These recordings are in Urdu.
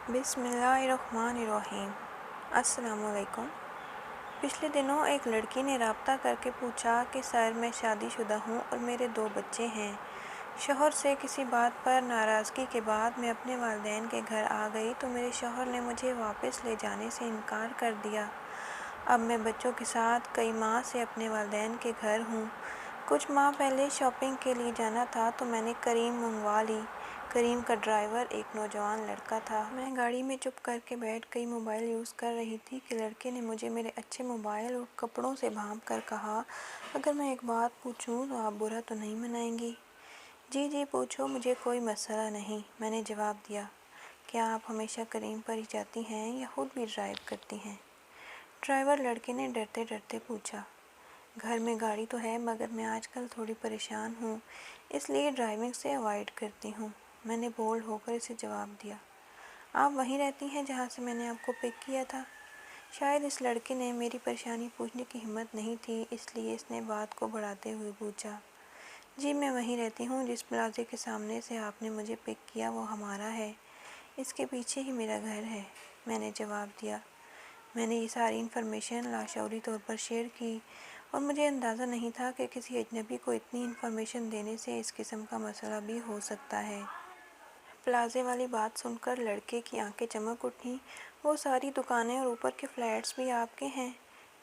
بسم اللہ الرحمن الرحیم۔ السلام علیکم۔ پچھلے دنوں ایک لڑکی نے رابطہ کر کے پوچھا کہ سر میں شادی شدہ ہوں اور میرے 2 بچے ہیں۔ شوہر سے کسی بات پر ناراضگی کے بعد میں اپنے والدین کے گھر آ گئی تو میرے شوہر نے مجھے واپس لے جانے سے انکار کر دیا۔ اب میں بچوں کے ساتھ کئی ماہ سے اپنے والدین کے گھر ہوں۔ کچھ ماہ پہلے شاپنگ کے لیے جانا تھا تو میں نے کریم منگوا لی۔ کریم کا ڈرائیور ایک نوجوان لڑکا تھا۔ میں گاڑی میں چپ کر کے بیٹھ گئی موبائل یوز کر رہی تھی کہ لڑکے نے مجھے میرے اچھے موبائل اور کپڑوں سے بھانپ کر کہا، اگر میں ایک بات پوچھوں تو آپ برا تو نہیں منائیں گی؟ جی پوچھو، مجھے کوئی مسئلہ نہیں، میں نے جواب دیا۔ کیا آپ ہمیشہ کریم پر ہی جاتی ہیں یا خود بھی ڈرائیو کرتی ہیں؟ ڈرائیور لڑکے نے ڈرتے ڈرتے پوچھا۔ گھر میں گاڑی تو ہے مگر میں آج کل تھوڑی پریشان ہوں، اس لیے ڈرائیونگ سے اوائڈ کرتی ہوں، میں نے بولڈ ہو کر اسے جواب دیا۔ آپ وہیں رہتی ہیں جہاں سے میں نے آپ کو پک کیا تھا؟ شاید اس لڑکے نے میری پریشانی پوچھنے کی ہمت نہیں تھی، اس لیے اس نے بات کو بڑھاتے ہوئے پوچھا۔ جی میں وہیں رہتی ہوں، جس پلازے کے سامنے سے آپ نے مجھے پک کیا وہ ہمارا ہے، اس کے پیچھے ہی میرا گھر ہے، میں نے جواب دیا۔ میں نے یہ ساری انفارمیشن لاشعوری طور پر شیئر کی اور مجھے اندازہ نہیں تھا کہ کسی اجنبی کو اتنی انفارمیشن دینے سے اس قسم کا مسئلہ بھی ہو سکتا ہے۔ پلازے والی بات سن کر لڑکے کی آنکھیں چمک اٹھیں۔ وہ ساری دکانیں اور اوپر کے فلیٹس بھی آپ کے ہیں؟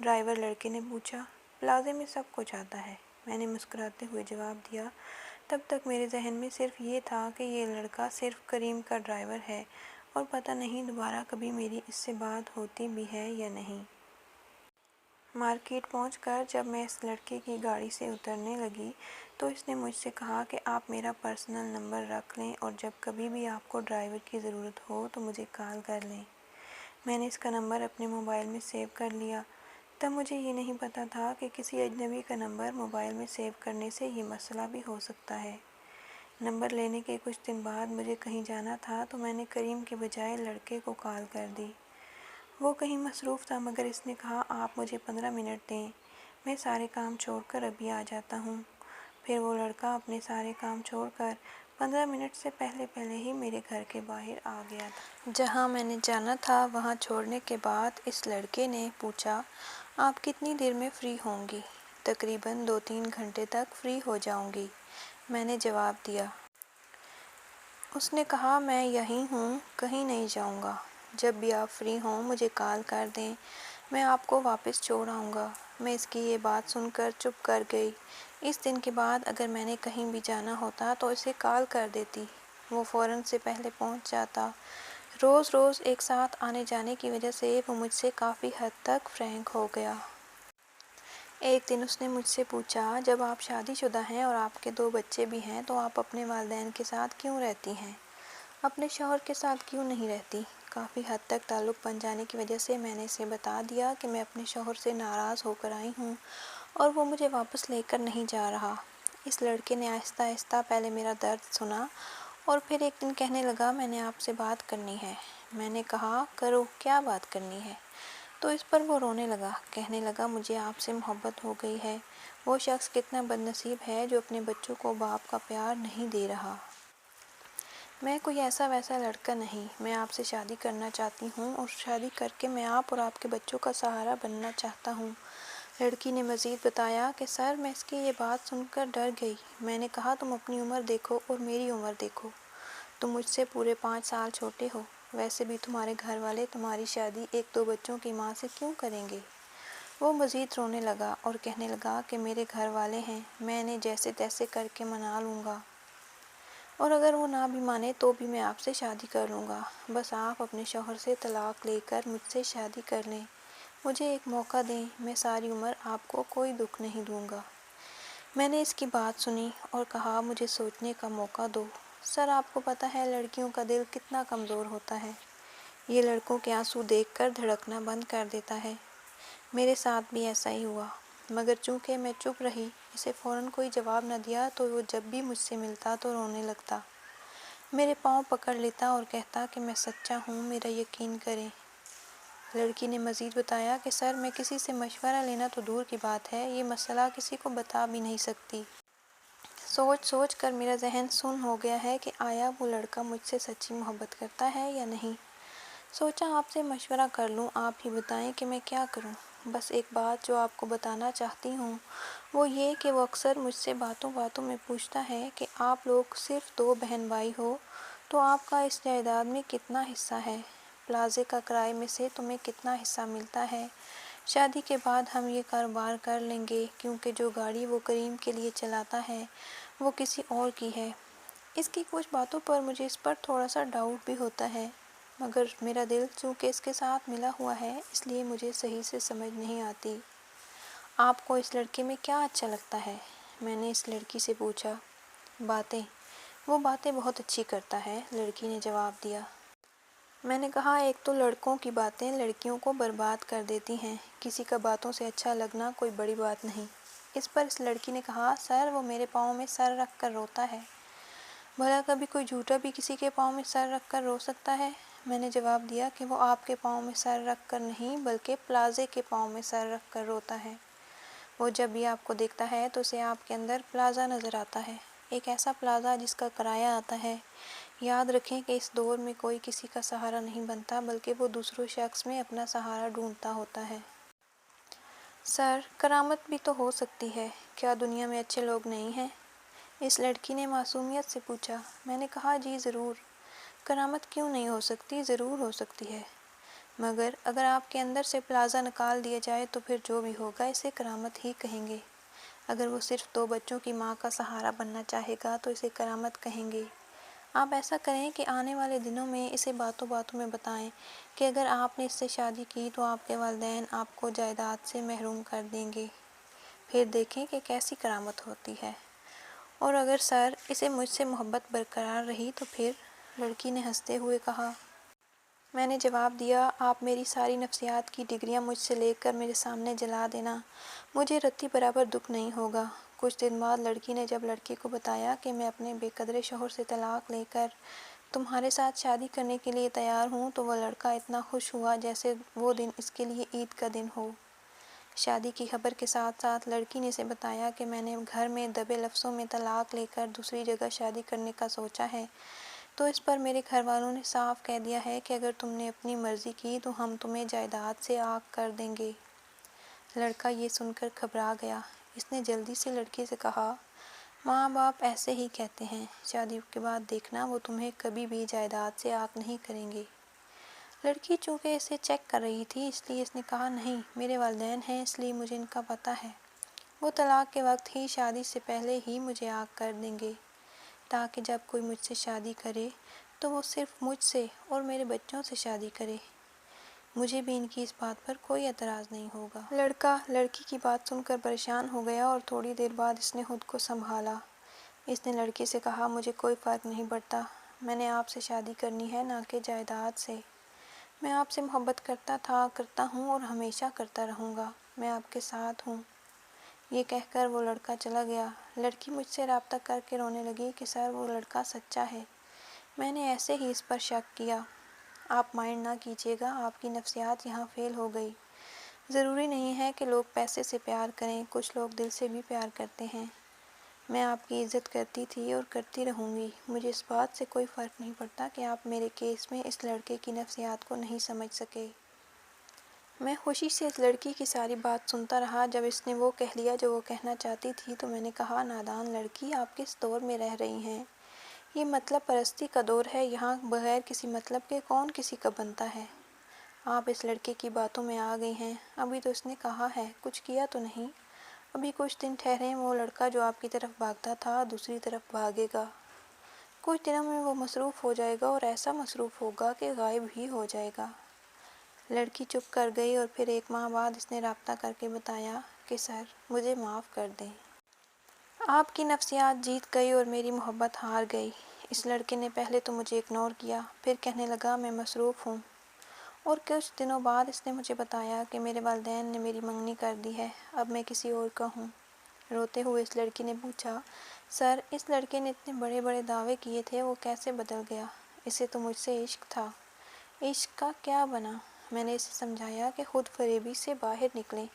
ڈرائیور لڑکے نے پوچھا۔ پلازے میں سب کچھ آتا ہے، میں نے مسکراتے ہوئے جواب دیا۔ تب تک میرے ذہن میں صرف یہ تھا کہ یہ لڑکا صرف کریم کا ڈرائیور ہے اور پتہ نہیں دوبارہ کبھی میری اس سے بات ہوتی بھی ہے یا نہیں۔ مارکیٹ پہنچ کر جب میں اس لڑکے کی گاڑی سے اترنے لگی تو اس نے مجھ سے کہا کہ آپ میرا پرسنل نمبر رکھ لیں اور جب کبھی بھی آپ کو ڈرائیور کی ضرورت ہو تو مجھے کال کر لیں۔ میں نے اس کا نمبر اپنے موبائل میں سیو کر لیا۔ تب مجھے یہ نہیں پتہ تھا کہ کسی اجنبی کا نمبر موبائل میں سیو کرنے سے یہ مسئلہ بھی ہو سکتا ہے۔ نمبر لینے کے کچھ دن بعد مجھے کہیں جانا تھا تو میں نے کریم کے بجائے لڑکے کو کال کر دی۔ وہ کہیں مصروف تھا مگر اس نے کہا آپ مجھے 15 منٹ دیں، میں سارے کام چھوڑ کر ابھی آ جاتا ہوں۔ پھر وہ لڑکا اپنے سارے کام چھوڑ کر 15 منٹ سے پہلے ہی میرے گھر کے باہر آ گیا تھا۔ جہاں میں نے جانا تھا وہاں چھوڑنے کے بعد اس لڑکے نے پوچھا، آپ کتنی دیر میں فری ہوں گی؟ تقریباً 2-3 گھنٹے تک فری ہو جاؤں گی، میں نے جواب دیا۔ اس نے کہا میں یہیں ہوں، کہیں نہیں جاؤں گا، جب بھی آپ فری ہوں مجھے کال کر دیں، میں آپ کو واپس چھوڑ آؤں گا۔ میں اس کی یہ بات سن کر چپ کر گئی۔ اس دن کے بعد اگر میں نے کہیں بھی جانا ہوتا تو اسے کال کر دیتی، وہ فوراً سے پہلے پہنچ جاتا۔ روز ایک ساتھ آنے جانے کی وجہ سے وہ مجھ سے کافی حد تک فرینک ہو گیا۔ ایک دن اس نے مجھ سے پوچھا، جب آپ شادی شدہ ہیں اور آپ کے 2 بچے بھی ہیں تو آپ اپنے والدین کے ساتھ کیوں رہتی ہیں؟ اپنے شوہر کے ساتھ کیوں نہیں رہتی؟ کافی حد تک تعلق بن جانے کی وجہ سے میں نے اسے بتا دیا کہ میں اپنے شوہر سے ناراض ہو کر آئی ہوں اور وہ مجھے واپس لے کر نہیں جا رہا۔ اس لڑکے نے آہستہ آہستہ پہلے میرا درد سنا اور پھر ایک دن کہنے لگا میں نے آپ سے بات کرنی ہے۔ میں نے کہا کرو، کیا بات کرنی ہے؟ تو اس پر وہ رونے لگا، کہنے لگا مجھے آپ سے محبت ہو گئی ہے، وہ شخص کتنا بد نصیب ہے جو اپنے بچوں کو باپ کا پیار نہیں دے رہا۔ میں کوئی ایسا ویسا لڑکا نہیں، میں آپ سے شادی کرنا چاہتی ہوں اور شادی کر کے میں آپ اور آپ کے بچوں کا سہارا بننا چاہتا ہوں۔ لڑکی نے مزید بتایا کہ سر میں اس کی یہ بات سن کر ڈر گئی۔ میں نے کہا تم اپنی عمر دیکھو اور میری عمر دیکھو، تم مجھ سے پورے 5 سال چھوٹے ہو، ویسے بھی تمہارے گھر والے تمہاری شادی 1-2 بچوں کی ماں سے کیوں کریں گے؟ وہ مزید رونے لگا اور کہنے لگا کہ میرے گھر والے ہیں، میں انہیں جیسے تیسے کر کے منا لوں گا اور اگر وہ نہ بھی مانے تو بھی میں آپ سے شادی کر لوں گا، بس آپ اپنے شوہر سے طلاق لے کر مجھ سے شادی کر لیں، مجھے ایک موقع دیں، میں ساری عمر آپ کو کوئی دکھ نہیں دوں گا۔ میں نے اس کی بات سنی اور کہا مجھے سوچنے کا موقع دو۔ سر آپ کو پتہ ہے لڑکیوں کا دل کتنا کمزور ہوتا ہے، یہ لڑکوں کے آنسو دیکھ کر دھڑکنا بند کر دیتا ہے۔ میرے ساتھ بھی ایسا ہی ہوا، مگر چونکہ میں چپ رہی، اسے فوراً کوئی جواب نہ دیا تو وہ جب بھی مجھ سے ملتا تو رونے لگتا، میرے پاؤں پکڑ لیتا اور کہتا کہ میں سچا ہوں، میرا یقین کریں۔ لڑکی نے مزید بتایا کہ سر میں کسی سے مشورہ لینا تو دور کی بات ہے، یہ مسئلہ کسی کو بتا بھی نہیں سکتی۔ سوچ کر میرا ذہن سن ہو گیا ہے کہ آیا وہ لڑکا مجھ سے سچی محبت کرتا ہے یا نہیں۔ سوچا آپ سے مشورہ کر لوں، آپ ہی بتائیں کہ میں کیا کروں۔ بس ایک بات جو آپ کو بتانا چاہتی ہوں وہ یہ کہ وہ اکثر مجھ سے باتوں باتوں میں پوچھتا ہے کہ آپ لوگ صرف 2 بہن بھائی ہو تو آپ کا اس جائیداد میں کتنا حصہ ہے، پلازے کا کرائے میں سے تمہیں کتنا حصہ ملتا ہے، شادی کے بعد ہم یہ کاروبار کر لیں گے کیونکہ جو گاڑی وہ کریم کے لیے چلاتا ہے وہ کسی اور کی ہے۔ اس کی کچھ باتوں پر مجھے اس پر تھوڑا سا ڈاؤٹ بھی ہوتا ہے، مگر میرا دل چونکہ اس کے ساتھ ملا ہوا ہے اس لیے مجھے صحیح سے سمجھ نہیں آتی۔ آپ کو اس لڑکے میں کیا اچھا لگتا ہے؟ میں نے اس لڑکی سے پوچھا۔ باتیں، وہ باتیں بہت اچھی کرتا ہے، لڑکی نے جواب دیا۔ میں نے کہا ایک تو لڑکوں کی باتیں لڑکیوں کو برباد کر دیتی ہیں، کسی کا باتوں سے اچھا لگنا کوئی بڑی بات نہیں۔ اس پر اس لڑکی نے کہا سر وہ میرے پاؤں میں سر رکھ کر روتا ہے، بھلا کبھی کوئی جھوٹا بھی کسی کے پاؤں میں سر رکھ کر رو سکتا ہے؟ میں نے جواب دیا کہ وہ آپ کے پاؤں میں سر رکھ کر نہیں بلکہ پلازے کے پاؤں میں سر رکھ کر روتا ہے۔ وہ جب بھی آپ کو دیکھتا ہے تو اسے آپ کے اندر پلازا نظر آتا ہے، ایک ایسا پلازا جس کا کرایہ آتا ہے۔ یاد رکھیں کہ اس دور میں کوئی کسی کا سہارا نہیں بنتا بلکہ وہ دوسروں شخص میں اپنا سہارا ڈھونڈتا ہوتا ہے۔ سر کرامت بھی تو ہو سکتی ہے، کیا دنیا میں اچھے لوگ نہیں ہیں؟ اس لڑکی نے معصومیت سے پوچھا۔ میں نے کہا جی ضرور، کرامت کیوں نہیں ہو سکتی، ضرور ہو سکتی ہے، مگر اگر آپ کے اندر سے پلازا نکال دیا جائے تو پھر جو بھی ہوگا اسے کرامت ہی کہیں گے۔ اگر وہ صرف 2 بچوں کی ماں کا سہارا بننا چاہے گا تو اسے کرامت کہیں گے۔ آپ ایسا کریں کہ آنے والے دنوں میں اسے باتوں باتوں میں بتائیں کہ اگر آپ نے اس سے شادی کی تو آپ کے والدین آپ کو جائیداد سے محروم کر دیں گے، پھر دیکھیں کہ کیسی کرامت ہوتی ہے۔ اور اگر سر اسے مجھ سے محبت برقرار رہی تو پھر؟ لڑکی نے ہنستے ہوئے کہا۔ میں نے جواب دیا آپ میری ساری نفسیات کی ڈگریاں مجھ سے لے کر میرے سامنے جلا دینا، مجھے رتی برابر دکھ نہیں ہوگا۔ کچھ دن بعد لڑکی نے جب لڑکے کو بتایا کہ میں اپنے بے قدرے شوہر سے طلاق لے کر تمہارے ساتھ شادی کرنے کے لیے تیار ہوں تو وہ لڑکا اتنا خوش ہوا جیسے وہ دن اس کے لیے عید کا دن ہو۔ شادی کی خبر کے ساتھ ساتھ لڑکی نے اسے بتایا کہ میں نے گھر میں دبے لفظوں میں طلاق لے کر دوسری جگہ شادی کرنے کا سوچا ہے، تو اس پر میرے گھر والوں نے صاف کہہ دیا ہے کہ اگر تم نے اپنی مرضی کی تو ہم تمہیں جائیداد سے عاق کر دیں گے۔ لڑکا یہ سن کر گھبرا گیا۔ اس نے جلدی سے لڑکی سے کہا ماں باپ ایسے ہی کہتے ہیں، شادی کے بعد دیکھنا وہ تمہیں کبھی بھی جائیداد سے عاق نہیں کریں گے۔ لڑکی چونکہ اسے چیک کر رہی تھی اس لیے اس نے کہا نہیں، میرے والدین ہیں اس لیے مجھے ان کا پتہ ہے، وہ طلاق کے وقت ہی شادی سے پہلے ہی مجھے عاق کر دیں گے، تاکہ جب کوئی مجھ سے شادی کرے تو وہ صرف مجھ سے اور میرے بچوں سے شادی کرے، مجھے بھی ان کی اس بات پر کوئی اعتراض نہیں ہوگا۔ لڑکا لڑکی کی بات سن کر پریشان ہو گیا اور تھوڑی دیر بعد اس نے خود کو سنبھالا۔ اس نے لڑکی سے کہا مجھے کوئی فرق نہیں پڑتا، میں نے آپ سے شادی کرنی ہے نہ کہ جائیداد سے، میں آپ سے محبت کرتا تھا، کرتا ہوں اور ہمیشہ کرتا رہوں گا، میں آپ کے ساتھ ہوں۔ یہ کہہ کر وہ لڑکا چلا گیا۔ لڑکی مجھ سے رابطہ کر کے رونے لگی کہ سر وہ لڑکا سچا ہے، میں نے ایسے ہی اس پر شک کیا۔ آپ مائنڈ نہ کیجیے گا، آپ کی نفسیات یہاں فیل ہو گئی، ضروری نہیں ہے کہ لوگ پیسے سے پیار کریں، کچھ لوگ دل سے بھی پیار کرتے ہیں۔ میں آپ کی عزت کرتی تھی اور کرتی رہوں گی، مجھے اس بات سے کوئی فرق نہیں پڑتا کہ آپ میرے کیس میں اس لڑکے کی نفسیات کو نہیں سمجھ سکے۔ میں خوشی سے اس لڑکی کی ساری بات سنتا رہا۔ جب اس نے وہ کہہ لیا جو وہ کہنا چاہتی تھی تو میں نے کہا نادان لڑکی، آپ کس دور میں رہ رہی ہیں؟ یہ مطلب پرستی کا دور ہے، یہاں بغیر کسی مطلب کے کون کسی کا بنتا ہے؟ آپ اس لڑکے کی باتوں میں آ گئی ہیں، ابھی تو اس نے کہا ہے، کچھ کیا تو نہیں؟ ابھی کچھ دن ٹھہریں، وہ لڑکا جو آپ کی طرف بھاگتا تھا دوسری طرف بھاگے گا، کچھ دنوں میں وہ مصروف ہو جائے گا اور ایسا مصروف ہوگا کہ غائب ہی ہو جائے گا۔ لڑکی چپ کر گئی اور پھر 1 ماہ بعد اس نے رابطہ کر کے بتایا کہ سر مجھے معاف کر دیں، آپ کی نفسیات جیت گئی اور میری محبت ہار گئی۔ اس لڑکے نے پہلے تو مجھے اگنور کیا، پھر کہنے لگا میں مصروف ہوں، اور کچھ دنوں بعد اس نے مجھے بتایا کہ میرے والدین نے میری منگنی کر دی ہے، اب میں کسی اور کا ہوں۔ روتے ہوئے اس لڑکی نے پوچھا سر اس لڑکے نے اتنے بڑے بڑے دعوے کیے تھے، وہ کیسے بدل گیا؟ اسے تو مجھ سے عشق تھا، عشق کا کیا بنا؟ میں نے اسے سمجھایا کہ خود فریبی سے باہر نکلیں،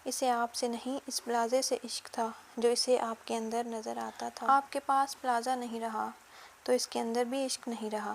اسے آپ سے نہیں اس پلازے سے عشق تھا جو اسے آپ کے اندر نظر آتا تھا، آپ کے پاس پلازا نہیں رہا تو اس کے اندر بھی عشق نہیں رہا،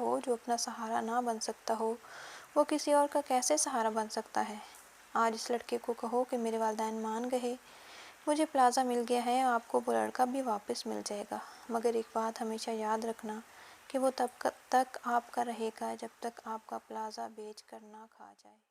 ہو، جو اپنا سہارا نہ بن سکتا ہو، وہ کسی اور کا کیسے سہارا بن سکتا ہے؟ آج اس لڑکے کو کہو کہ میرے والدین مان گئے، مجھے پلازا مل گیا ہے، آپ کو وہ لڑکا بھی واپس مل جائے گا، مگر ایک بات ہمیشہ یاد رکھنا کہ وہ تب تک آپ کا رہے گا جب تک آپ کا پلازا بیچ کر نہ کھا جائے۔